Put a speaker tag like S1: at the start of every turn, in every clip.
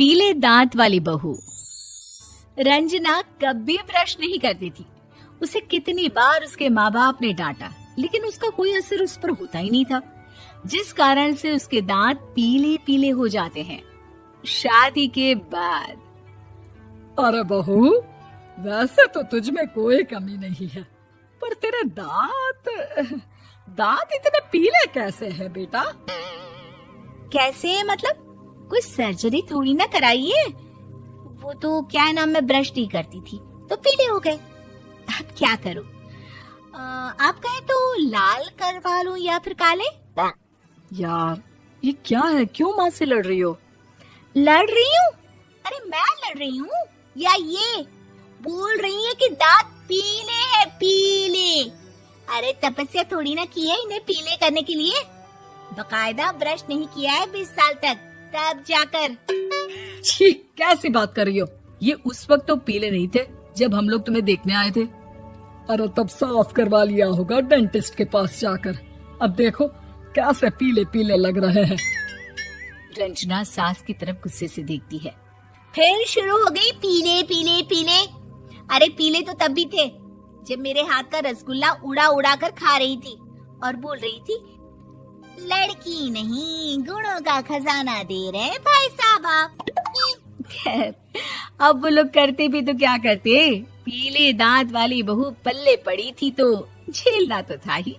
S1: पीले दांत वाली बहू। रंजना कभी ब्रश नहीं करती थी। उसे कितनी बार उसके माँ बाप ने डांटा, लेकिन उसका कोई असर उस पर होता ही नहीं था, जिस कारण से उसके दांत पीले पीले हो जाते हैं। शादी के बाद।
S2: अरे बहू, वैसे तो तुझ में कोई कमी नहीं है, पर तेरे दांत इतने पीले कैसे हैं बेटा?
S1: कैसे मतलब? कोई सर्जरी थोड़ी ना कराई है। वो तो क्या नाम, मैं ब्रश नहीं करती थी तो पीले हो गए। अब क्या करूं? आप कहें तो लाल करवा लूं या फिर काले?
S2: यार ये क्या है, क्यों माँ से लड़ रही हो?
S1: लड़ रही हूँ? अरे मैं लड़ रही हूँ या ये बोल रही है कि दांत पीले हैं, पीले। अरे तपस्या थोड़ी ना की है इन्हें पीले करने के लिए। बकायदा ब्रश नहीं किया है 20 साल तक, तब जाकर।
S2: छी, कैसी बात कर रही हो? ये उस वक्त तो पीले नहीं थे जब हम लोग तुम्हें देखने आए थे। अरे तब साफ करवा लिया होगा डेंटिस्ट के पास जाकर। अब देखो कैसे पीले पीले लग रहे हैं।
S1: रंजना सास की तरफ गुस्से से देखती है। फिर शुरू हो गई पीले पीले पीले। अरे पीले तो तब भी थे जब मेरे हाथ का रसगुल्ला उड़ा उड़ा कर खा रही थी और बोल रही थी, लड़की नहीं गुणों का खजाना दे रहे भाई साहब आप। खैर, अब वो लोग करते भी तो क्या करते, पीले दांत वाली बहू पल्ले पड़ी थी तो झेलना तो था ही।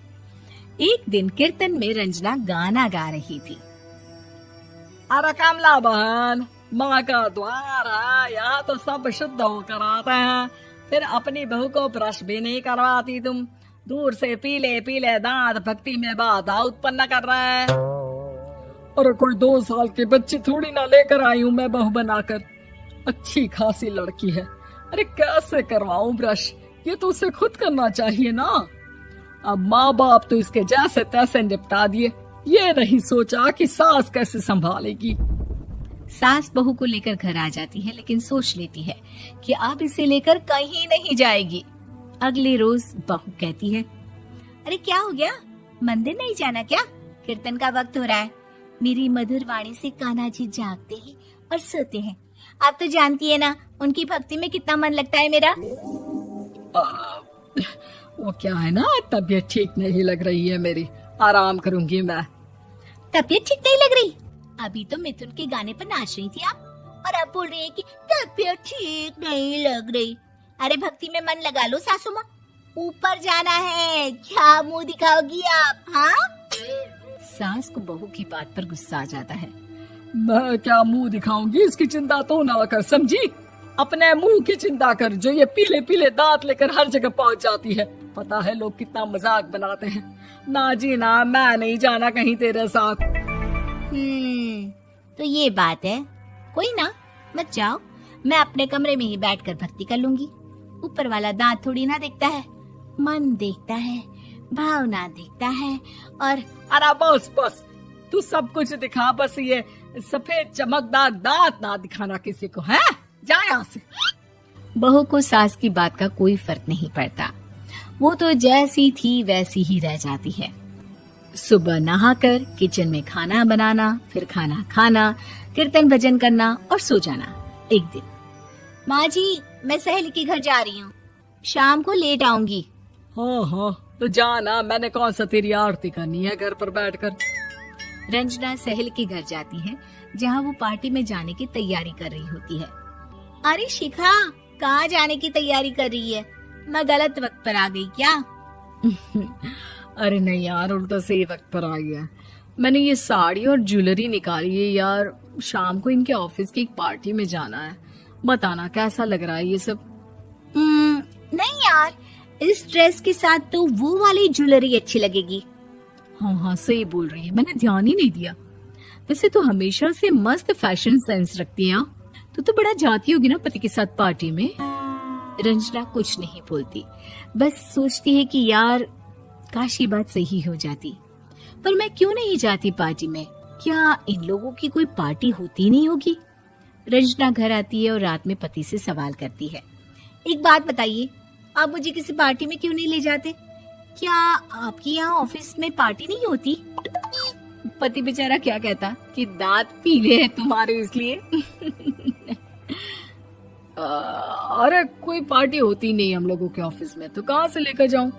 S1: एक दिन कीर्तन में रंजना गाना गा रही थी।
S2: अरे कमला बहन, माँ का द्वार है, यहाँ तो सब शुद्ध होकर आते हैं, फिर अपनी बहू को ब्रश भी नहीं करवाती तुम। दूर से पीले पीले दांत भक्ति में बाधा उत्पन्न कर रहे हैं। अरे कोई 2 साल के बच्चे थोड़ी ना लेकर आई हूँ मैं बहू बनाकर। अच्छी खासी लड़की है, अरे कैसे करवाऊं ब्रश? ये तो उसे खुद करना चाहिए ना। अब माँ बाप तो इसके जैसे तैसे निपटा दिए, ये नहीं सोचा कि सास कैसे संभालेगी।
S1: सास बहू को लेकर घर आ जाती है, लेकिन सोच लेती है कि अब इसे लेकर कहीं नहीं जाएगी। अगले रोज बहू कहती है, अरे क्या हो गया, मंदिर नहीं जाना क्या? कीर्तन का वक्त हो रहा है। मेरी मधुर वाणी से कान्हा जी जागते हैं और सोते हैं। आप तो जानती है ना उनकी भक्ति में कितना मन लगता है मेरा।
S2: वो क्या है ना, तबीयत ठीक नहीं लग रही है मेरी, आराम करूंगी मैं।
S1: तबीयत ठीक नहीं लग रही? अभी तो मिथुन के गाने पर नाच रही थी आप, और अब बोल रही है कि तबीयत ठीक नहीं लग रही। अरे भक्ति में मन लगा लो सासू माँ, ऊपर जाना है, क्या मुंह दिखाओगी आप? हाँ? सास को बहू की बात पर गुस्सा आ जाता है।
S2: मैं क्या मुंह दिखाऊंगी, इसकी चिंता तो ना कर, समझी? अपने मुंह की चिंता कर, जो ये पीले पीले दांत लेकर हर जगह पहुंच जाती है। पता है लोग कितना मजाक बनाते हैं। ना जी ना, मैं नहीं जाना कहीं तेरे साथ।
S1: तो ये बात है। कोई ना, मत जाओ, मैं अपने कमरे में ही बैठकर भक्ति कर लूंगी। ऊपर वाला दांत थोड़ी ना देखता है, मन देखता है, भावना देखता है। और
S2: अरे बस बस, तू सब कुछ दिखा, बस ये सफेद चमकदार दांत ना दिखाना किसी को, है? जा यहाँ से।
S1: बहू को सास की बात का कोई फर्क नहीं पड़ता, वो तो जैसी थी वैसी ही रह जाती है। सुबह नहाकर किचन में खाना बनाना, फिर खाना खाना, कीर्तन भजन करना और सो जाना। एक दिन, माँ जी मैं सहेली के घर जा रही हूँ, शाम को लेट आऊंगी।
S2: हाँ हाँ, तो जाना, मैंने कौन सा तेरी आरती करनी है घर पर बैठकर।
S1: रंजना सहेली के घर जाती है, जहाँ वो पार्टी में जाने की तैयारी कर रही होती है। अरे शिखा, कहाँ जाने की तैयारी कर रही है? मैं गलत वक्त पर आ गई क्या?
S2: अरे नहीं यार, उल्टा सही वक्त पर आई है। मैंने ये साड़ी और ज्वेलरी निकाली है यार, शाम को इनके ऑफिस की एक पार्टी में जाना है। बताना कैसा लग रहा है ये सब?
S1: नहीं यार, इस ड्रेस के साथ तो वो वाली ज्वेलरी अच्छी लगेगी।
S2: हाँ हाँ सही बोल रही है, मैंने ध्यान ही नहीं दिया। वैसे तो हमेशा से मस्त फैशन सेंस रखती है। तो बड़ा जाती होगी ना पति के साथ पार्टी में।
S1: रंजना कुछ नहीं बोलती, बस सोचती है कि यार काश ये बात सही हो जाती, पर मैं क्यों नहीं जाती पार्टी में? क्या इन लोगों की कोई पार्टी होती नहीं होगी? रंजना घर आती है और रात में पति से सवाल करती है, एक बात बताइए, आप मुझे किसी पार्टी में क्यों नहीं ले जाते? क्या आपके यहाँ ऑफिस में पार्टी नहीं होती? पति बेचारा क्या कहता कि दांत पीले हैं तुम्हारे इसलिए।
S2: अरे कोई पार्टी होती नहीं हम लोगों के ऑफिस में, तो कहाँ से लेकर जाऊं?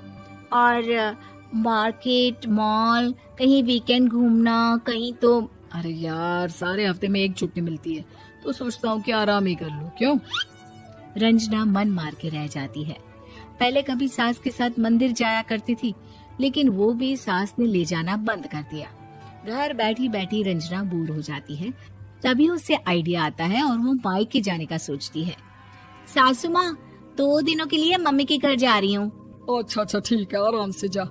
S1: और मार्केट, मॉल, कहीं वीकेंड घूमना, कहीं तो।
S2: अरे यार, सारे हफ्ते में एक छुट्टी मिलती है, तो सोचता हूँ कि आराम ही कर लूं। क्यों?
S1: रंजना मन मार के रह जाती है। पहले कभी सास के साथ मंदिर जाया करती थी, लेकिन वो भी सास ने ले जाना बंद कर दिया। घर बैठी बैठी रंजना बोर हो जाती है। तभी उसे आइडिया आता है और वो मायके जाने का सोचती है। सासू माँ, 2 दिनों के लिए मम्मी के घर जा रही हूँ।
S2: अच्छा ठीक है, आराम से जा।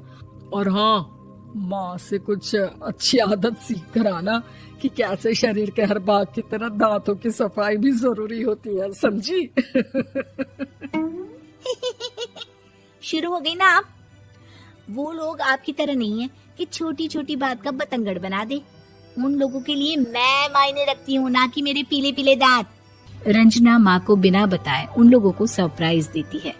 S2: और हाँ, माँ से कुछ अच्छी आदत सीख कर आना कि कैसे शरीर के हर भाग की तरह दांतों की सफाई भी जरूरी होती है, समझी?
S1: शुरू हो गई ना आप। वो लोग आपकी तरह नहीं है कि छोटी छोटी बात का बतंगड़ बना दे। उन लोगों के लिए मैं मायने रखती हूँ, ना कि मेरे पीले पीले दांत। रंजना माँ को बिना बताए उन लोगों को सरप्राइज देती है,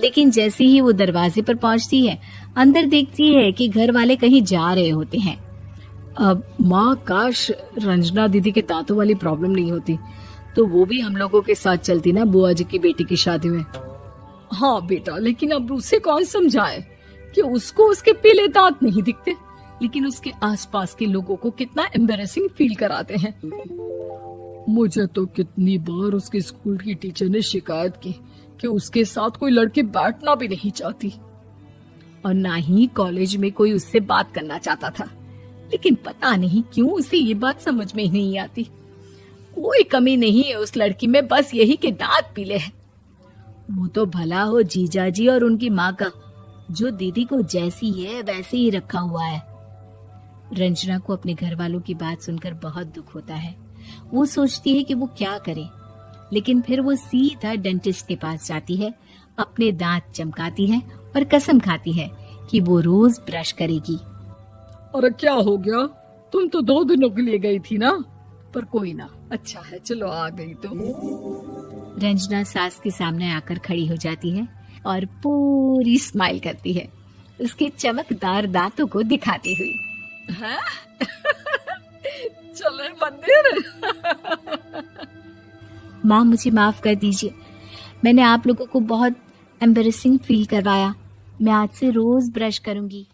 S1: लेकिन जैसे ही वो दरवाजे पर पहुंचती है, अंदर देखती है कि घर वाले कहीं जा रहे होते हैं।
S2: अब माँ, काश रंजना दीदी के दांतों वाली प्रॉब्लम नहीं होती, तो वो भी हम लोगों के साथ चलती ना बुआ जी की बेटी की शादी में। हाँ बेटा, लेकिन अब उसे कौन समझाए कि उसको उसके पीले दांत नहीं दिखते, लेकिन उसके आसपास के लोगों को कितना एम्बैरेसिंग फील कराते हैं। मुझे तो कितनी बार उसके स्कूल की टीचर ने शिकायत की कि उसके साथ कोई लड़की बैठना भी नहीं चाहती, और ना ही कॉलेज में कोई उससे बात करना चाहता था। लेकिन पता नहीं क्यों उसे ये बात समझ में ही नहीं आती। कोई कमी नहीं है उस लड़की में, बस यही कि दांत पीले हैं। वो तो भला हो जीजाजी और उनकी माँ का, जो दीदी को जैसी है वैसे ही रखा हुआ है। रंजना को अपने घर वालों की बात सुनकर बहुत दुख होता है। वो सोचती है कि वो क्या करे, लेकिन फिर वो सीधा डेंटिस्ट के पास जाती है, अपने दांत चमकाती है और कसम खाती है कि वो रोज ब्रश करेगी। अरे क्या हो गया? तुम तो 2 दिनों के लिए गई थी ना, पर कोई ना, अच्छा है, चलो आ गई तो।
S1: रंजना सास के सामने आकर खड़ी हो जाती है और पूरी स्माइल करती है, उसके चमकदार दांतों को दिखाती हुई।
S2: चले मंदिर।
S1: माँ, मुझे माफ कर दीजिए, मैंने आप लोगों को बहुत एम्बैरेसिंग फील करवाया। मैं आज से रोज ब्रश करूंगी।